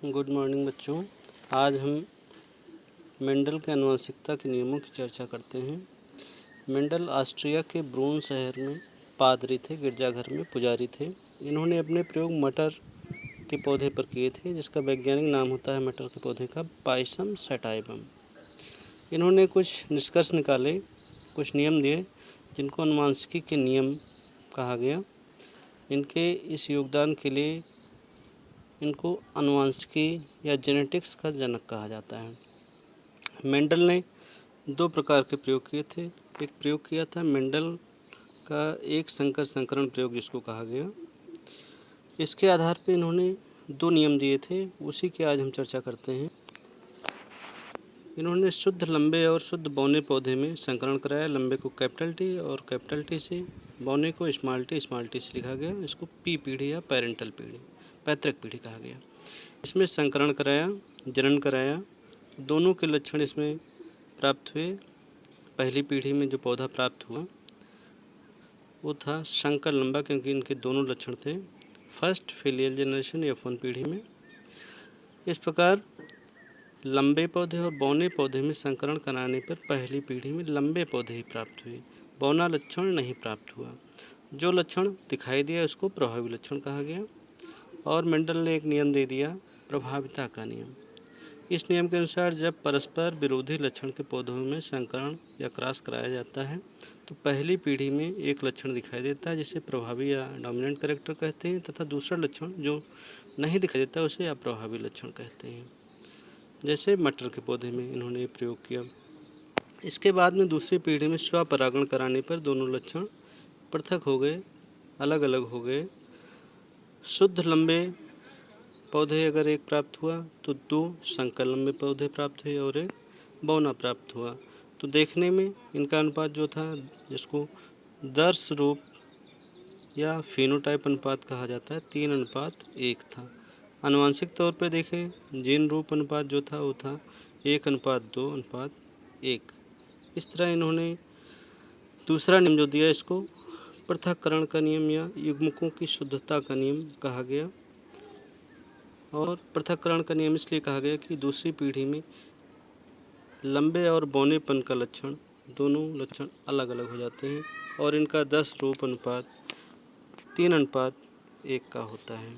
Good morning बच्चों। आज हम मेंडल के आनुवंशिकता के नियमों की चर्चा करते हैं। मेंडल ऑस्ट्रिया के ब्रून शहर में पादरी थे, गिरजाघर में पुजारी थे। इन्होंने अपने प्रयोग मटर के पौधे पर किए थे, जिसका वैज्ञानिक नाम होता है मटर के पौधे का पायसम सटाइवम। इन्होंने कुछ निष्कर्ष निकाले, कुछ नियम दिए, जिनको आनुवंशिकी के नियम कहा गया। इनके इस योगदान के लिए इनको आनुवंशिकी या जेनेटिक्स का जनक कहा जाता है। मेंडल ने दो प्रकार के प्रयोग किए थे। एक प्रयोग किया था मेंडल का एक संकर संकरण प्रयोग, जिसको कहा गया। इसके आधार पर इन्होंने दो नियम दिए थे, उसी की आज हम चर्चा करते हैं। इन्होंने शुद्ध लंबे और शुद्ध बौने पौधे में संकरण कराया। लंबे को कैपिटल टी और कैपिटल टी से, बौने को स्मॉल टी से लिखा गया। इसको पी पीढ़ी या पैरेंटल पीढ़ी, पैतृक पीढ़ी कहा गया। इसमें संकरण कराया, जनन कराया। दोनों के लक्षण इसमें प्राप्त हुए। पहली पीढ़ी में जो पौधा प्राप्त हुआ वो था संकर लंबा, क्योंकि इनके दोनों लक्षण थे। फर्स्ट फेलियल जनरेशन F1 पीढ़ी में। इस प्रकार लंबे पौधे और बौने पौधे में संकरण कराने पर पहली पीढ़ी में लंबे पौधे ही प्राप्त हुए, बौना लक्षण नहीं प्राप्त हुआ। जो लक्षण दिखाई दिया उसको प्रभावी लक्षण कहा गया। और मेंडल ने एक नियम दे दिया, प्रभाविता का नियम। इस नियम के अनुसार जब परस्पर विरोधी लक्षण के पौधों में संकरण या क्रॉस कराया जाता है तो पहली पीढ़ी में एक लक्षण दिखाई देता है, जिसे प्रभावी या डोमिनेंट कैरेक्टर कहते हैं, तथा दूसरा लक्षण जो नहीं दिखाई देता उसे अप्रभावी लक्षण कहते हैं। जैसे मटर के पौधे में इन्होंने प्रयोग किया। इसके बाद में दूसरी पीढ़ी में स्वपरागण कराने पर दोनों लक्षण पृथक हो गए, अलग अलग हो गए। शुद्ध लंबे पौधे अगर एक प्राप्त हुआ तो दो संकर लंबे पौधे प्राप्त हुए और एक बौना प्राप्त हुआ। तो देखने में इनका अनुपात जो था, जिसको दर्श रूप या फिनोटाइप अनुपात कहा जाता है, 3:1 था। आनुवंशिक तौर पर देखें, जीन रूप अनुपात जो था वो था 1:2:1। इस तरह इन्होंने दूसरा नियम जो दिया, इसको पृथक्करण का नियम या युग्मकों की शुद्धता का नियम कहा गया। और पृथक्करण का नियम इसलिए कहा गया कि दूसरी पीढ़ी में लंबे और बौनेपन का लक्षण, दोनों लक्षण अलग अलग हो जाते हैं और इनका 10 रूप अनुपात 3:1 का होता है।